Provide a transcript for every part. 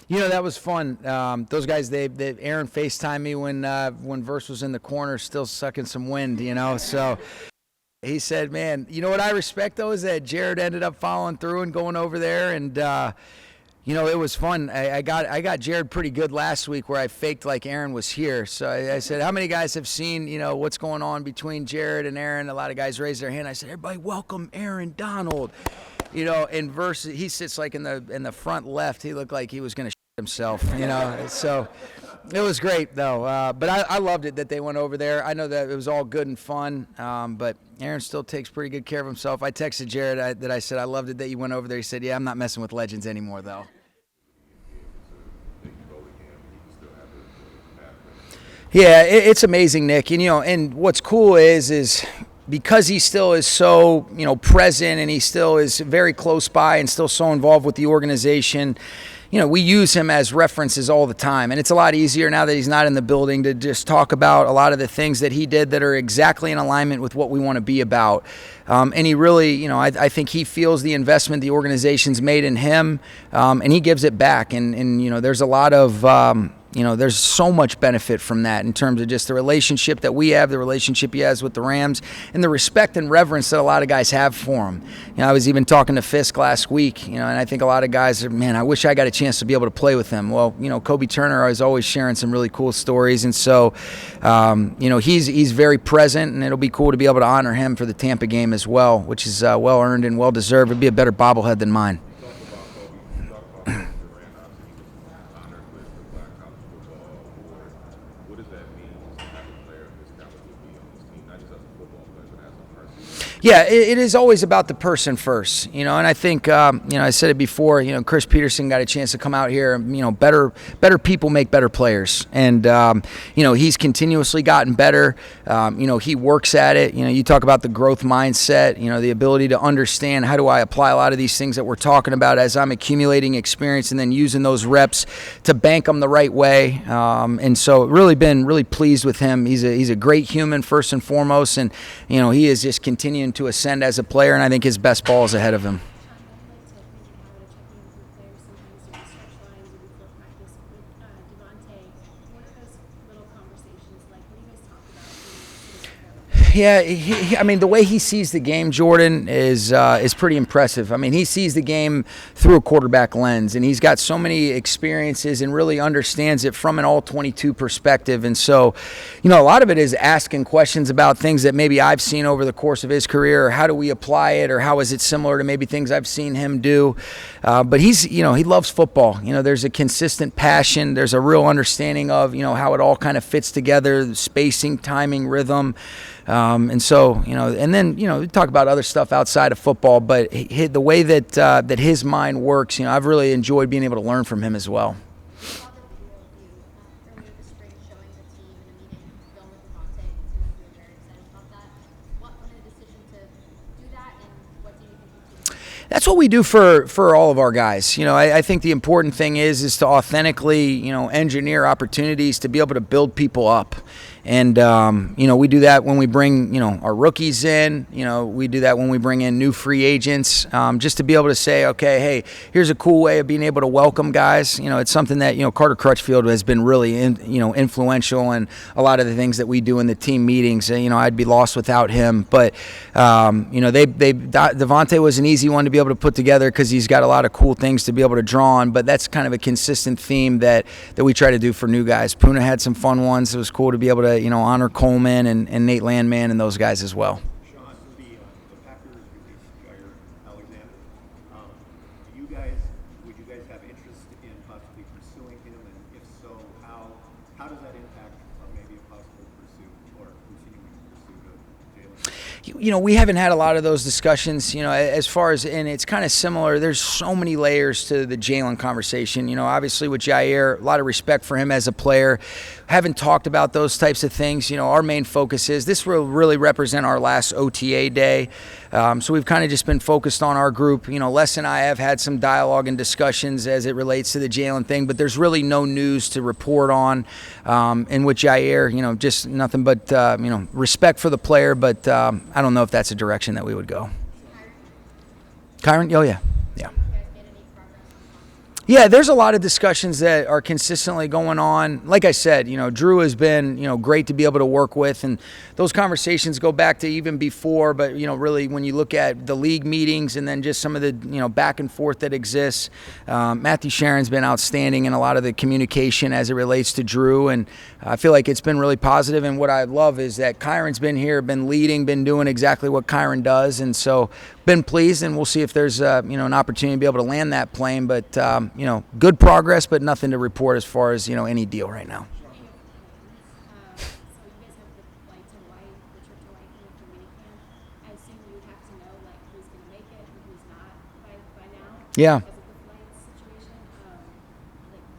That was fun. Those guys, Aaron FaceTimed me when Verse was in the corner, still sucking some wind. So he said, "Man, you know what I respect though is that Jared ended up following through and going over there, and it was fun. I got Jared pretty good last week where I faked like Aaron was here. So I said, how many guys have seen what's going on between Jared and Aaron? A lot of guys raised their hand. I said, everybody welcome Aaron Donald. In Verse, he sits like in the front left. He looked like he was going to himself, So it was great, though. But I loved it that they went over there. I know that it was all good and fun, but Aaron still takes pretty good care of himself. I texted Jared I said, I loved it that you went over there. He said, yeah, I'm not messing with legends anymore, though. Yeah, it's amazing, Nick. And what's cool is because he still is so, present, and he still is very close by and still so involved with the organization, we use him as references all the time. And it's a lot easier now that he's not in the building to just talk about a lot of the things that he did that are exactly in alignment with what we want to be about. And he really, I think he feels the investment the organization's made in him, and he gives it back. And there's a lot of... there's so much benefit from that in terms of just the relationship that we have, the relationship he has with the Rams, and the respect and reverence that a lot of guys have for him. I was even talking to Fisk last week, and I think a lot of guys are, man, I wish I got a chance to be able to play with him. Well, Kobe Turner is always sharing some really cool stories, and so, he's very present, and it'll be cool to be able to honor him for the Tampa game as well, which is well-earned and well-deserved. It'd be a better bobblehead than mine. Yeah, it is always about the person first, and I think, I said it before, Chris Peterson got a chance to come out here, better people make better players, and, he's continuously gotten better, he works at it, you talk about the growth mindset, the ability to understand how do I apply a lot of these things that we're talking about as I'm accumulating experience and then using those reps to bank them the right way, and so really been really pleased with him. He's a great human first and foremost, and, he is just continuing to ascend as a player, and I think his best ball is ahead of him. Yeah, the way he sees the game, Jordan, is pretty impressive. He sees the game through a quarterback lens, and he's got so many experiences and really understands it from an all-22 perspective. And so, a lot of it is asking questions about things that maybe I've seen over the course of his career, or how do we apply it, or how is it similar to maybe things I've seen him do. But he's, he loves football. There's a consistent passion. There's a real understanding of, how it all kind of fits together, spacing, timing, rhythm. And so, and then, we talk about other stuff outside of football, but the way that his mind works, I've really enjoyed being able to learn from him as well. That's what we do for all of our guys. I think the important thing is to authentically, engineer opportunities to be able to build people up. And, we do that when we bring, our rookies in. We do that when we bring in new free agents, just to be able to say, okay, hey, here's a cool way of being able to welcome guys. It's something that, Carter Crutchfield has been really, influential in a lot of the things that we do in the team meetings. I'd be lost without him. But, Davante was an easy one to be able to put together because he's got a lot of cool things to be able to draw on. But that's kind of a consistent theme that we try to do for new guys. Puna had some fun ones. It was cool to be able to, honor Coleman and Nate Landman and those guys as well. Sean, the Packers released Jair Alexander. Would you guys have interest in possibly pursuing him? And if so, how does that impact maybe a possible pursuit or continuing pursuit of Jalen? We haven't had a lot of those discussions, as far as, and it's kind of similar. There's so many layers to the Jalen conversation. Obviously with Jair, a lot of respect for him as a player. Haven't talked about those types of things. Our main focus is this will really represent our last OTA day. So we've kind of just been focused on our group. Les and I have had some dialogue and discussions as it relates to the Jalen thing, but there's really no news to report on. And with Jair, just nothing but, respect for the player, but I don't know if that's a direction that we would go. Kyron? Oh, yeah. Yeah, there's a lot of discussions that are consistently going on. Like I said, Drew has been, great to be able to work with, and those conversations go back to even before. But really, when you look at the league meetings and then just some of the, back and forth that exists, Matthew Sharon's been outstanding in a lot of the communication as it relates to Drew, and I feel like it's been really positive. And what I love is that Kyron's been here, been leading, been doing exactly what Kyron does, and so been pleased. And we'll see if there's an opportunity to be able to land that plane, but. Good progress, but nothing to report as far as, any deal right now. So you guys have the flight to Hawaii, the trip to Hawaii coming from Minicamp. I assume you have to know who's going to make it and who's not by now. Yeah. Because of the flight situation.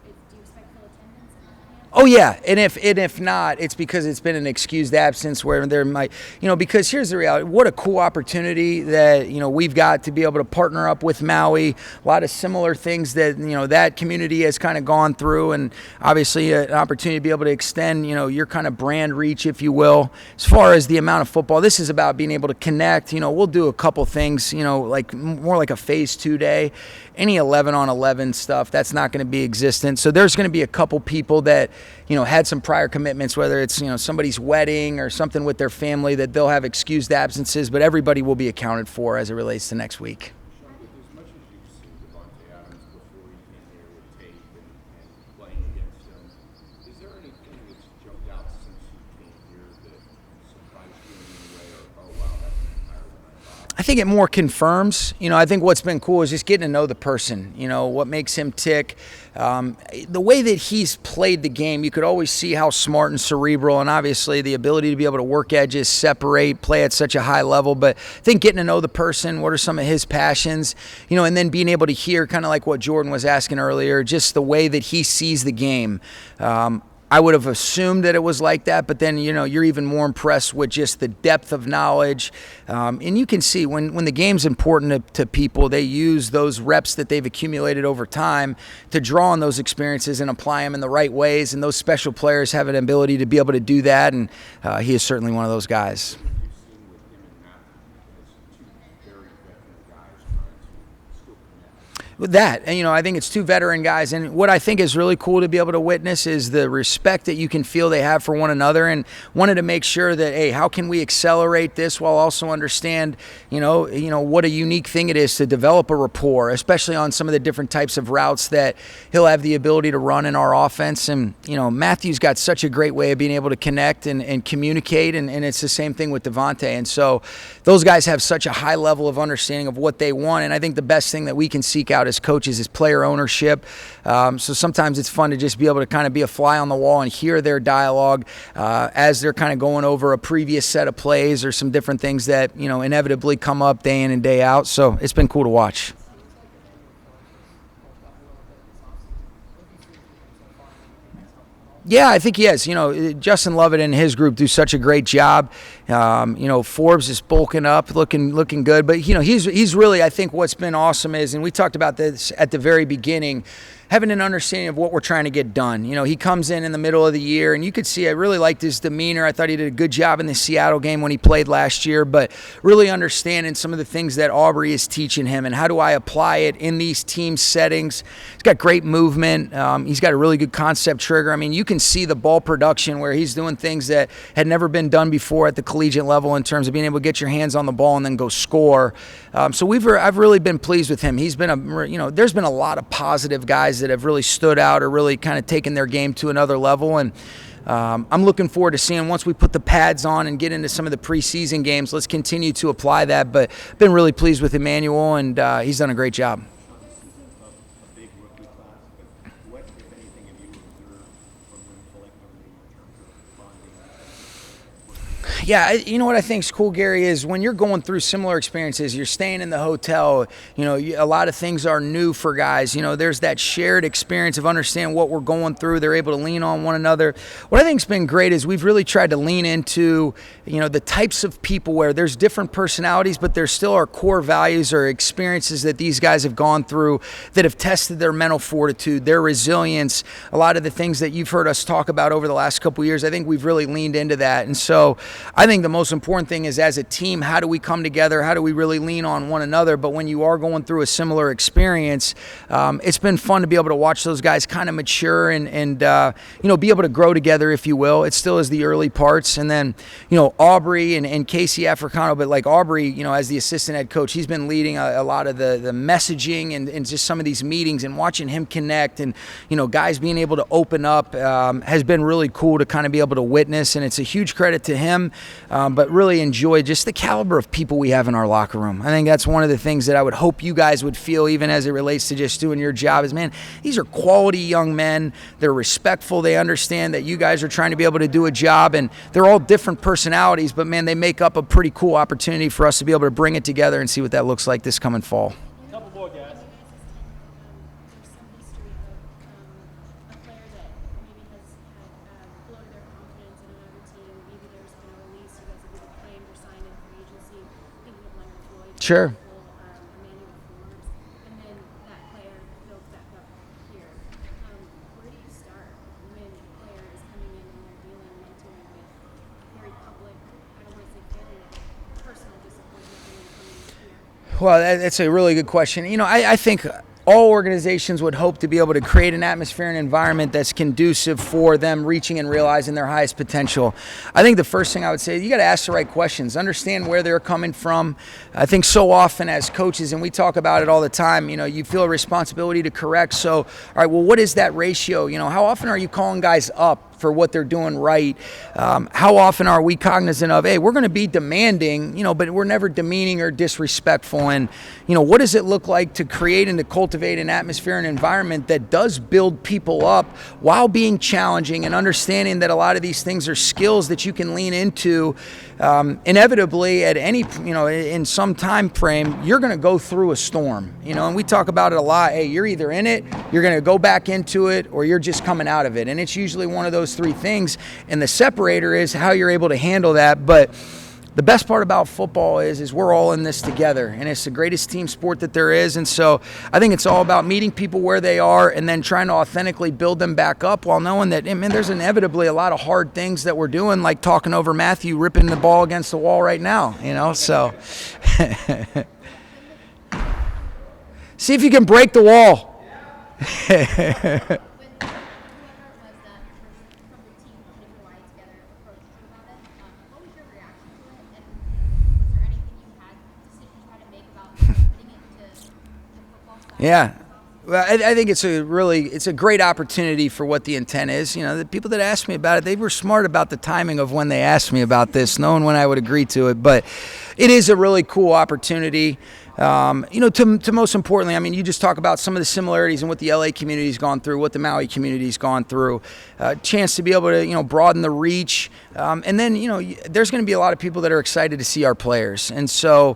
Do you expect full attendance at the camp? Oh yeah, and if not, it's because it's been an excused absence where there might, because here's the reality: what a cool opportunity that we've got to be able to partner up with Maui. A lot of similar things that that community has kind of gone through, and obviously an opportunity to be able to extend your kind of brand reach, if you will. As far as the amount of football, this is about being able to connect. We'll do a couple things, like more like a phase 2 day. Any 11-on-11 stuff, that's not going to be existent. So there's going to be a couple people that had some prior commitments, whether it's somebody's wedding or something with their family, that they'll have excused absences, but everybody will be accounted for as it relates to next week. Sean, with as much as you've seen Davante Adams before he came here with tape and playing against him, is there anything that's jumped out since you came here that surprised you in any way, or oh wow, that's higher than I thought? I think it more confirms. I think what's been cool is just getting to know the person. What makes him tick. The way that he's played the game, you could always see how smart and cerebral, and obviously the ability to be able to work edges, separate, play at such a high level. But I think getting to know the person, what are some of his passions, and then being able to hear, kind of like what Jordan was asking earlier, just the way that he sees the game. I would have assumed that it was like that, but then, you're even more impressed with just the depth of knowledge. And you can see when the game's important to people, they use those reps that they've accumulated over time to draw on those experiences and apply them in the right ways. And those special players have an ability to be able to do that, and he is certainly one of those guys. You've seen with him and Matthew as two very veteran guys trying to still connect. With that, and I think it's two veteran guys, and what I think is really cool to be able to witness is the respect that you can feel they have for one another, and wanted to make sure that, hey, how can we accelerate this while also understand, what a unique thing it is to develop a rapport, especially on some of the different types of routes that he'll have the ability to run in our offense. And Matthew's got such a great way of being able to connect and communicate, and it's the same thing with Davante. And so those guys have such a high level of understanding of what they want, and I think the best thing that we can seek out as coaches is player ownership. So sometimes it's fun to just be able to kind of be a fly on the wall and hear their dialogue as they're kind of going over a previous set of plays or some different things that inevitably come up day in and day out. So it's been cool to watch. Yeah, I think he has. Justin Lovett and his group do such a great job. Forbes is bulking up, looking good. But he's really, I think what's been awesome is, and we talked about this at the very beginning, having an understanding of what we're trying to get done. He comes in the middle of the year, and you could see I really liked his demeanor. I thought he did a good job in the Seattle game when he played last year, but really understanding some of the things that Aubrey is teaching him and how do I apply it in these team settings. He's got great movement. He's got a really good concept trigger. I mean, you can see the ball production where he's doing things that had never been done before at the collegiate level in terms of being able to get your hands on the ball and then go score. So I've really been pleased with him. He's been there's been a lot of positive guys that have really stood out or really kind of taken their game to another level, and I'm looking forward to seeing once we put the pads on and get into some of the preseason games, let's continue to apply that. But been really pleased with Emmanuel, and he's done a great job. A big rookie class, but what, if anything, have you observed from them collectively in terms of bonding? Yeah, what I think is cool, Gary, is when you're going through similar experiences, you're staying in the hotel, a lot of things are new for guys. There's that shared experience of understanding what we're going through. They're able to lean on one another. What I think's been great is we've really tried to lean into, the types of people where there's different personalities, but there's still our core values or experiences that these guys have gone through that have tested their mental fortitude, their resilience, a lot of the things that you've heard us talk about over the last couple of years. I think we've really leaned into that. And so I think the most important thing is, as a team, how do we come together? How do we really lean on one another? But when you are going through a similar experience, it's been fun to be able to watch those guys kind of mature and be able to grow together, if you will. It still is the early parts. And then, Aubrey and Casey Africano, but like Aubrey, as the assistant head coach, he's been leading a lot of the messaging and just some of these meetings, and watching him connect and, guys being able to open up has been really cool to kind of be able to witness. And it's a huge credit to him, but really enjoy just the caliber of people we have in our locker room. I think that's one of the things that I would hope you guys would feel, even as it relates to just doing your job, is, man, these are quality young men. They're respectful. They understand that you guys are trying to be able to do a job, and they're all different personalities, but man, they make up a pretty cool opportunity for us to be able to bring it together and see what that looks like this coming fall. Couple more guys. There's some history of a player that maybe has had bloated their confidence in another team. Maybe there's been a release, you guys have either claimed or signed in free agency. Thinking of Leonard Floyd. Sure. Emmanuel Forbes, and then that player builds back up here. Where do you start when a player is coming in and they're dealing mentally with very public, I don't want to say failure, but personal disappointment and then coming here? Well, that's a really good question. I think all organizations would hope to be able to create an atmosphere and environment that's conducive for them reaching and realizing their highest potential. I think the first thing I would say, you got to ask the right questions, understand where they're coming from. I think so often as coaches, and we talk about it all the time, you feel a responsibility to correct. So, all right, well, what is that ratio? How often are you calling guys up for what they're doing right? How often are we cognizant of, hey, we're going to be demanding, but we're never demeaning or disrespectful? And, what does it look like to create and to cultivate an atmosphere and environment that does build people up while being challenging, and understanding that a lot of these things are skills that you can lean into inevitably at any, in some time frame. You're going to go through a storm, and we talk about it a lot. Hey, you're either in it, you're going to go back into it, or you're just coming out of it. And it's usually one of those three things, and the separator is how you're able to handle that. But the best part about football is we're all in this together, and it's the greatest team sport that there is. And so I think it's all about meeting people where they are and then trying to authentically build them back up, while knowing that, there's inevitably a lot of hard things that we're doing, like talking over Matthew ripping the ball against the wall right now, so see if you can break the wall. Yeah. Well, I think it's a great opportunity for what the intent is. The people that asked me about it, they were smart about the timing of when they asked me about this, knowing when I would agree to it. But it is a really cool opportunity. To most importantly, you just talk about some of the similarities in what the LA community's gone through, what the Maui community's gone through, chance to be able to, broaden the reach. And then, there's going to be a lot of people that are excited to see our players. And so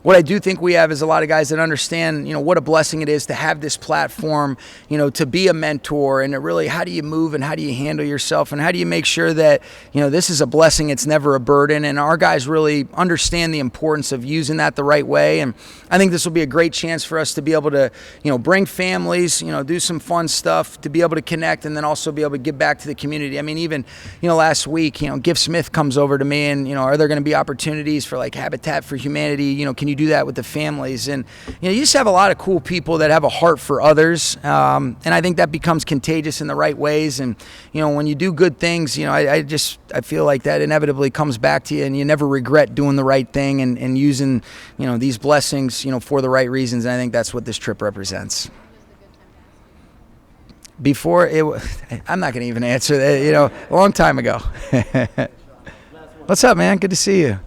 what I do think we have is a lot of guys that understand, what a blessing it is to have this platform, to be a mentor, and to really, how do you move and how do you handle yourself, and how do you make sure that, this is a blessing, it's never a burden. And our guys really understand the importance of using that the right way. And I think this will be a great chance for us to be able to, bring families, do some fun stuff, to be able to connect, and then also be able to give back to the community. Even, last week, Giff Smith comes over to me and, are there going to be opportunities for like Habitat for Humanity? Can you do that with the families? And you just have a lot of cool people that have a heart for others, and I think that becomes contagious in the right ways. And when you do good things, I feel like that inevitably comes back to you, and you never regret doing the right thing and using these blessings for the right reasons. And I think that's what this trip represents. Before I'm not going to even answer that. A long time ago. What's up, man? Good to see you.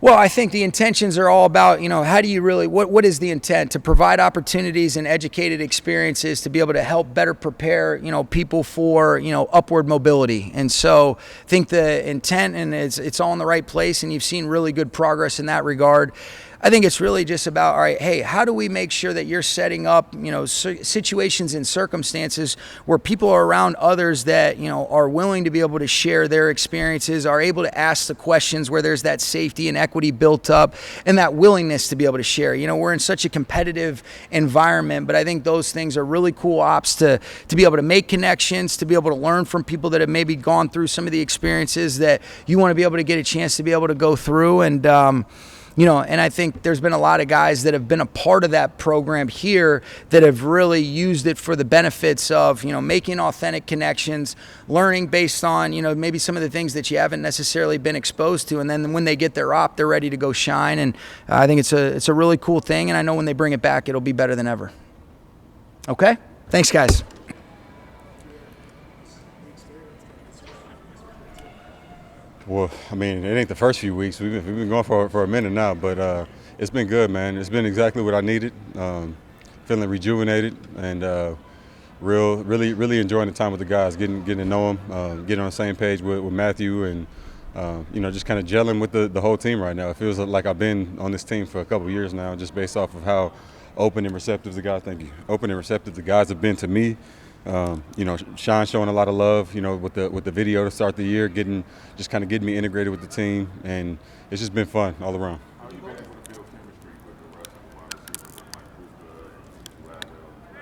Well, I think the intentions are all about, how do you really, what is the intent? To provide opportunities and educated experiences to be able to help better prepare, people for, upward mobility. And so I think the intent, and it's all in the right place, and you've seen really good progress in that regard. I think it's really just about, all right, hey, how do we make sure that you're setting up, situations and circumstances where people are around others that, are willing to be able to share their experiences, are able to ask the questions where there's that safety and equity built up and that willingness to be able to share. We're in such a competitive environment, but I think those things are really cool ops to be able to make connections, to be able to learn from people that have maybe gone through some of the experiences that you want to be able to get a chance to be able to go through. And, and I think there's been a lot of guys that have been a part of that program here that have really used it for the benefits of, making authentic connections, learning based on, maybe some of the things that you haven't necessarily been exposed to. And then when they get their op, they're ready to go shine. And I think it's a really cool thing. And I know when they bring it back, it'll be better than ever. Okay? Thanks, guys. Well, I mean, it ain't the first few weeks. We've been going for a minute now, but it's been good, man. It's been exactly what I needed. Feeling rejuvenated and really enjoying the time with the guys, getting to know them, getting on the same page with Matthew, and just kind of gelling with the whole team right now. It feels like I've been on this team for a couple of years now, just based off of how open and receptive the guys. Thank you. Open and receptive the guys have been to me. Sean showing a lot of love, with the video to start the year, getting me integrated with the team, and it's just been fun all around. How have you been able to build chemistry with the rest of the wide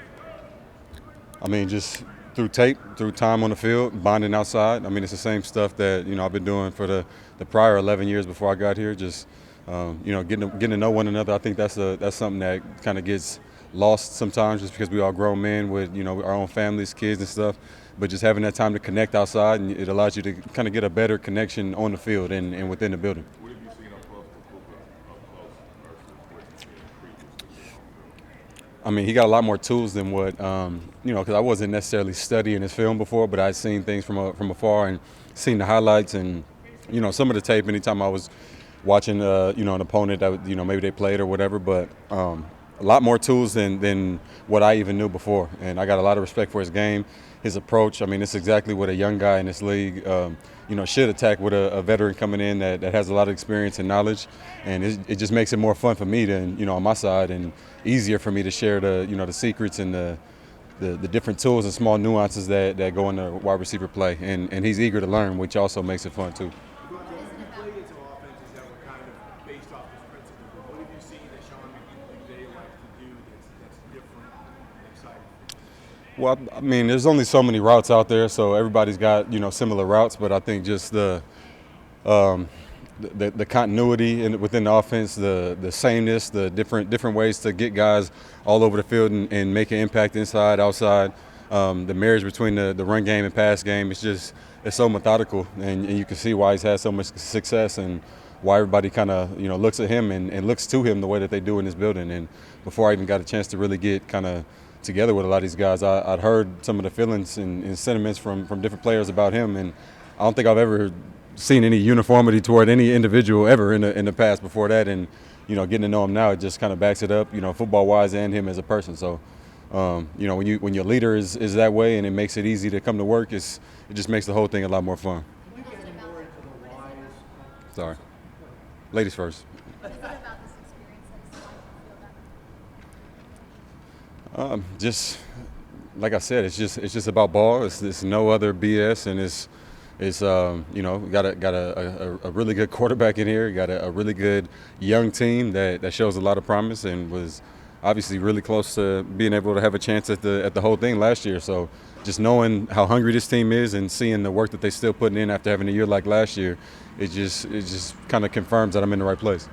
receivers, like Puka, I mean, just through tape, through time on the field, bonding outside. I mean, it's the same stuff that I've been doing for the prior 11 years before I got here. Just getting to know one another. I think that's something that kind of gets lost sometimes, just because we all grown men with our own families, kids and stuff. But just having that time to connect outside, and it allows you to kind of get a better connection on the field and within the building. what have you seen up close to Puka, versus what you've seen previously? I mean, he got a lot more tools than what, because I wasn't necessarily studying his film before, but I'd seen things from afar and seen the highlights and, some of the tape anytime I was watching, an opponent that, maybe they played or whatever. But a lot more tools than what I even knew before. And I got a lot of respect for his game, his approach. I mean, it's exactly what a young guy in this league, should attack with a veteran coming in that has a lot of experience and knowledge. And it just makes it more fun for me than, on my side, and easier for me to share the secrets and the different tools and small nuances that go into wide receiver play. And he's eager to learn, which also makes it fun too. You played into offenses that were kind of based off this principle, but what have you seen that Sean McVay likes to do that's different and exciting? Well, I mean, there's only so many routes out there, so everybody's got similar routes. But I think just the continuity within the offense, the sameness, the different ways to get guys all over the field and make an impact inside, outside. The marriage between the run game and pass game, it's so methodical, and you can see why he's had so much success and why everybody kind of looks at him and looks to him the way that they do in this building. And before I even got a chance to really get kind of together with a lot of these guys, I'd heard some of the feelings and sentiments from different players about him, and I don't think I've ever seen any uniformity toward any individual ever in the past before that. And getting to know him now, it just kind of backs it up, football wise and him as a person. So when your leader is that way, and it makes it easy to come to work, it just makes the whole thing a lot more fun. Sorry, ladies first. What is it about this experience that feel that? Just like I said, it's just about ball. It's no other BS, and it's got a really good quarterback in here. Got a really good young team that shows a lot of promise, and was obviously really close to being able to have a chance at the whole thing last year. So just knowing how hungry this team is and seeing the work that they still putting in after having a year like last year, it just kind of confirms that I'm in the right place.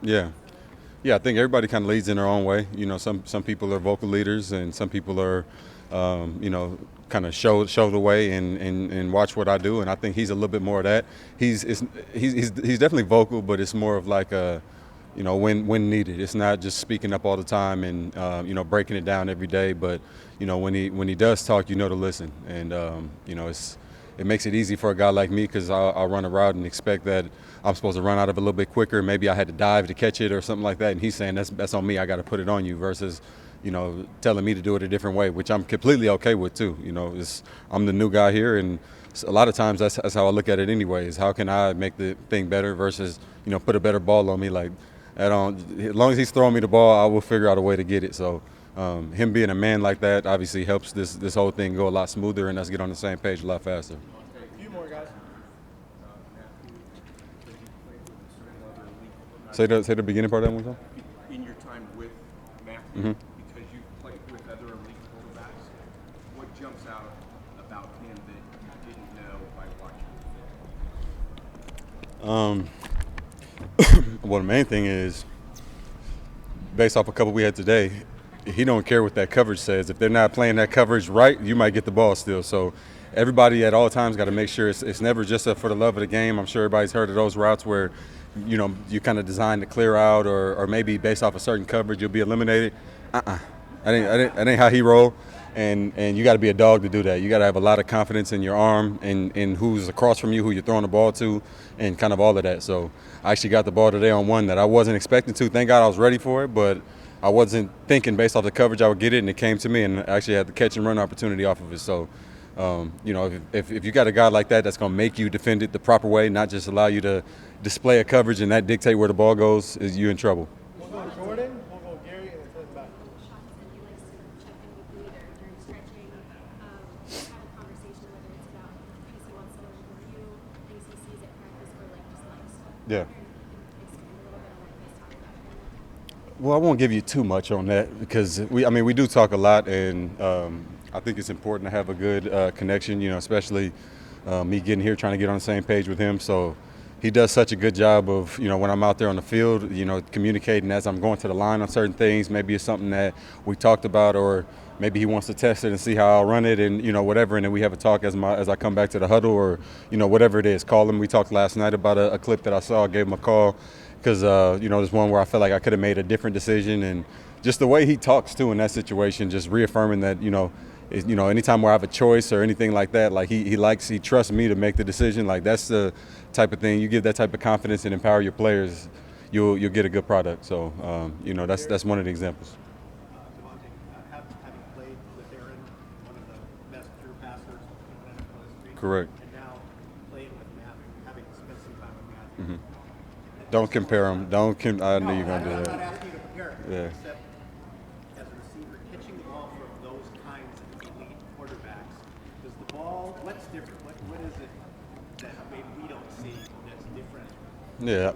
Yeah, I think everybody kind of leads in their own way. Some people are vocal leaders, and some people are, kind of show the way and watch what I do. And I think he's a little bit more of that. He's definitely vocal, but it's more of like a, when needed. It's not just speaking up all the time and breaking it down every day. But when he does talk, to listen. And it makes it easy for a guy like me, because I'll run a route and expect that I'm supposed to run out of it a little bit quicker. Maybe I had to dive to catch it or something like that. And he's saying that's on me. I got to put it on you. Versus, telling me to do it a different way, which I'm completely okay with too. I'm the new guy here, and a lot of times that's how I look at it anyway, is how can I make the thing better versus, put a better ball on me. Like, as long as he's throwing me the ball, I will figure out a way to get it. So him being a man like that obviously helps this whole thing go a lot smoother and us get on the same page a lot faster. A few more guys. Say the beginning part of that one time. In your time with Matthew, because you played with other elite quarterbacks, what jumps out about him that you didn't know by watching? Well, the main thing is, based off a couple we had today, he don't care what that coverage says. If they're not playing that coverage right, you might get the ball still. So everybody at all times got to make sure it's never just for the love of the game. I'm sure everybody's heard of those routes where, you kind of design to clear out, or maybe based off a certain coverage you'll be eliminated. That ain't how he roll. And you got to be a dog to do that. You got to have a lot of confidence in your arm and who's across from you, who you're throwing the ball to, and kind of all of that. So I actually got the ball today on one that I wasn't expecting to. Thank God I was ready for it, but I wasn't thinking based off the coverage I would get it, and it came to me, and I actually had the catch and run opportunity off of it. So, if you got a guy like that that's going to make you defend it the proper way, not just allow you to display a coverage and that dictate where the ball goes, is you in trouble. We'll go Jordan, we'll go Gary, and then turn it back. Sean said he likes to check in with the leader during stretching, have a conversation, whether it's about things he wants to learn from you, things he sees at practice, or like dislikes. Yeah. Expand a little bit on what you guys talk about. Well, I won't give you too much on that because we do talk a lot, and I think it's important to have a good connection. Especially me getting here, trying to get on the same page with him. So he does such a good job of, when I'm out there on the field, communicating as I'm going to the line on certain things. Maybe it's something that we talked about, or maybe he wants to test it and see how I'll run it, and whatever. And then we have a talk as I come back to the huddle, or whatever it is. Call him. We talked last night about a clip that I saw. I gave him a call. Because, there's one where I felt like I could have made a different decision. And just the way he talks, too, in that situation, just reaffirming that, anytime where I have a choice or anything like that, like he trusts me to make the decision. Like, that's the type of thing. You give that type of confidence and empower your players, you'll get a good product. So, that's one of the examples. Davante, having played with Aaron, one of the best pure passers in NFL history. Correct. And now playing with Matthew, having spent some time with Matthew. Don't compare them. I knew you were going to do I'm not that. asking you to compare. Yeah. Except as a receiver, catching the ball from those kinds of elite quarterbacks, does the ball, what's different? What is it that maybe we don't see that's different? Yeah.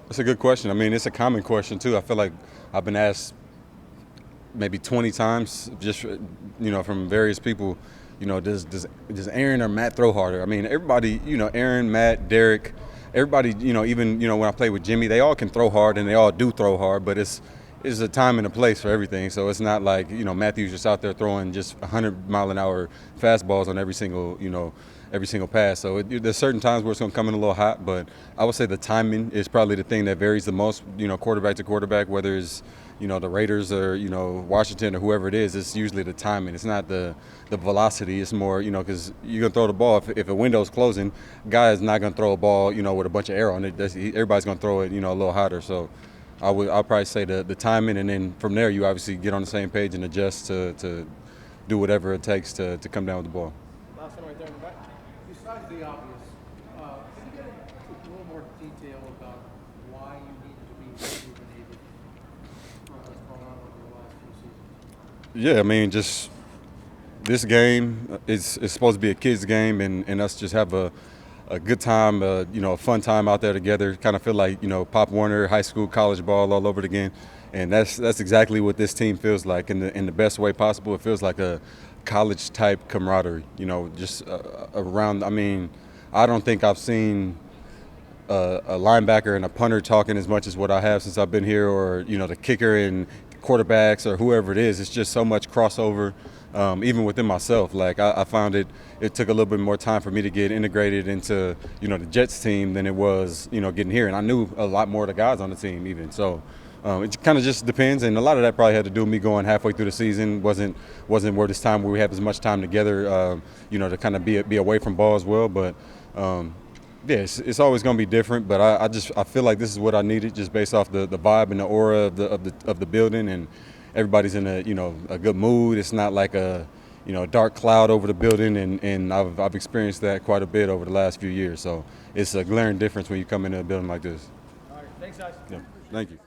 That's a good question. It's a common question, too. I feel like I've been asked maybe 20 times just, from various people, does Aaron or Matt throw harder? Everybody, Aaron, Matt, Derek, everybody, even, when I play with Jimmy, they all can throw hard and they all do throw hard, but it's a time and a place for everything. So it's not like, Matthew's just out there throwing just 100-mile-an-hour fastballs on every single pass. So there's certain times where it's going to come in a little hot, but I would say the timing is probably the thing that varies the most, quarterback to quarterback, whether it's, the Raiders or, Washington or whoever it is. It's usually the timing. It's not the velocity. It's more, because you're going to throw the ball. If a window's closing, guy is not going to throw a ball, with a bunch of air on it. Everybody's going to throw it, a little hotter. So I'll probably say the timing, and then from there you obviously get on the same page and adjust to do whatever it takes to come down with the ball. Last one right there in the back. Besides the obvious, can you get into a little more detail about why you need to be rejuvenated from what's going on over the last few seasons? Yeah, just this game is supposed to be a kids' game, and us just have a good time, a fun time out there together. Kind of feel like, Pop Warner, high school, college ball all over again. And that's exactly what this team feels like in the best way possible. It feels like a college-type camaraderie, just around. I don't think I've seen a linebacker and a punter talking as much as what I have since I've been here, or, the kicker and quarterbacks or whoever it is. It's just so much crossover, even within myself. Like, I found it took a little bit more time for me to get integrated into, the Jets team than it was, getting here. And I knew a lot more of the guys on the team even. So it kind of just depends. And a lot of that probably had to do with me going halfway through the season. Wasn't where this time where we have as much time together, to kind of be away from ball as well. But, yeah, it's always going to be different, but I feel like this is what I needed, just based off the vibe and the aura of the building, and everybody's in a good mood. It's not like a dark cloud over the building, and I've experienced that quite a bit over the last few years. So it's a glaring difference when you come into a building like this. All right, thanks, guys. Yeah. Thank you.